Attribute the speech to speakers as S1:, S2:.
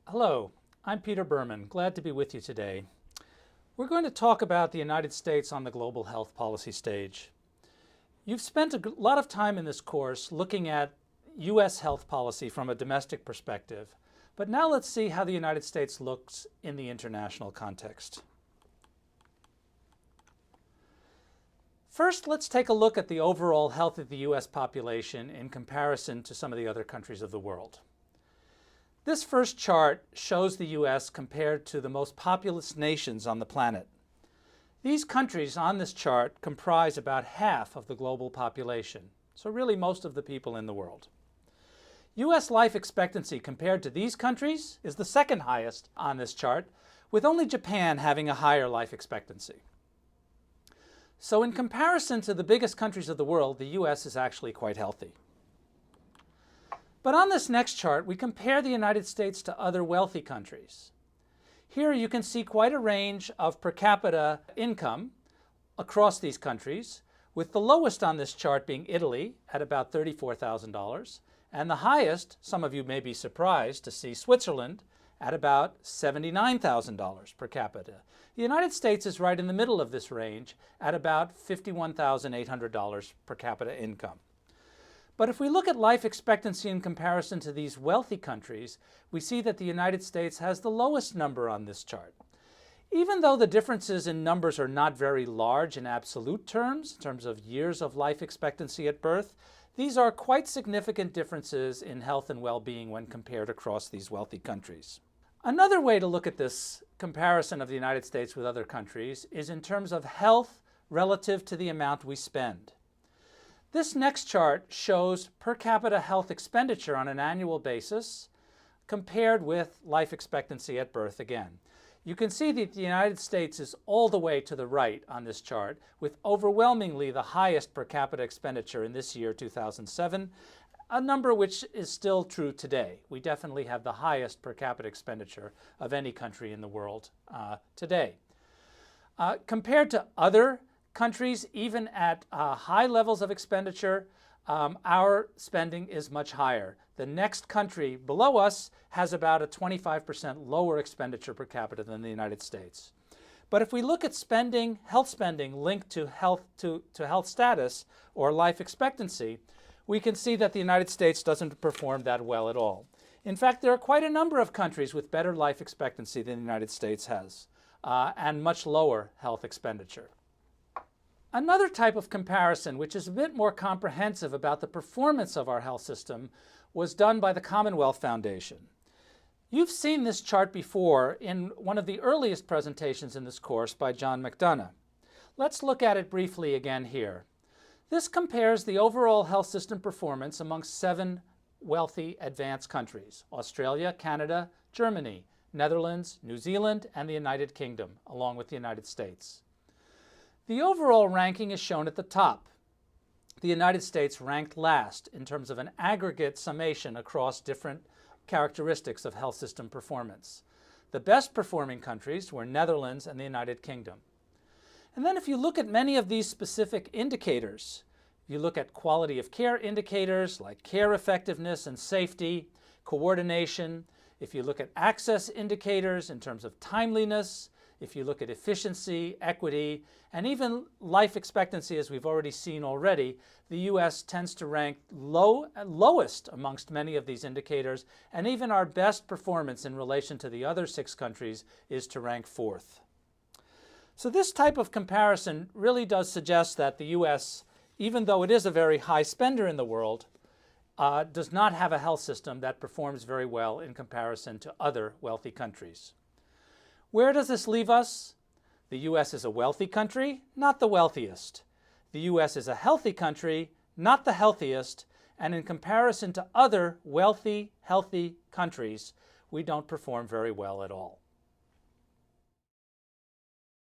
S1: Hello, I'm Peter Berman. Glad to be with you today. We're going to talk about the United States on the global health policy stage. You've spent a lot of time in this course looking at U.S. health policy from a domestic perspective, but now let's see how the United States looks in the international context. First, let's take a look at the overall health of the U.S. population in comparison to some of the other countries of the world. This first chart shows the U.S. compared to the most populous nations on the planet. These countries on this chart comprise about half of the global population, so really most of the people in the world. U.S. life expectancy compared to these countries is the second highest on this chart, with only Japan having a higher life expectancy. So in comparison to the biggest countries of the world, the U.S. is actually quite healthy. But on this next chart, we compare the United States to other wealthy countries. Here you can see quite a range of per capita income across these countries, with the lowest on this chart being Italy at about $34,000, and the highest, some of you may be surprised to see, Switzerland at about $79,000 per capita. The United States is right in the middle of this range at about $51,800 per capita income. But if we look at life expectancy in comparison to these wealthy countries, we see that the United States has the lowest number on this chart. Even though the differences in numbers are not very large in absolute terms, in terms of years of life expectancy at birth, these are quite significant differences in health and well-being when compared across these wealthy countries. Another way to look at this comparison of the United States with other countries is in terms of health relative to the amount we spend. This next chart shows per capita health expenditure on an annual basis compared with life expectancy at birth again. You can see that the United States is all the way to the right on this chart, with overwhelmingly the highest per capita expenditure in this year, 2007, a number which is still true today. We definitely have the highest per capita expenditure of any country in the world today. Compared to other countries, even at high levels of expenditure, our spending is much higher. The next country below us has about a 25% lower expenditure per capita than the United States. But if we look at spending, health spending linked to health status or life expectancy, we can see that the United States doesn't perform that well at all. In fact, there are quite a number of countries with better life expectancy than the United States has, and much lower health expenditure. Another type of comparison, which is a bit more comprehensive about the performance of our health system, was done by the Commonwealth Foundation. You've seen this chart before in one of the earliest presentations in this course by John McDonough. Let's look at it briefly again here. This compares the overall health system performance amongst 7 wealthy advanced countries: Australia, Canada, Germany, Netherlands, New Zealand, and the United Kingdom, along with the United States. The overall ranking is shown at the top. The United States ranked last in terms of an aggregate summation across different characteristics of health system performance. The best performing countries were Netherlands and the United Kingdom. And then if you look at many of these specific indicators, you look at quality of care indicators like care effectiveness and safety, coordination. If you look at access indicators in terms of timeliness, if you look at efficiency, equity, and even life expectancy, as we've already seen already, the U.S. tends to rank lowest amongst many of these indicators, and even our best performance in relation to the other 6 countries is to rank 4th. So this type of comparison really does suggest that the U.S., even though it is a very high spender in the world, does not have a health system that performs very well in comparison to other wealthy countries. Where does this leave us? The U.S. is a wealthy country, not the wealthiest. The U.S. is a healthy country, not the healthiest, and in comparison to other wealthy, healthy countries, we don't perform very well at all.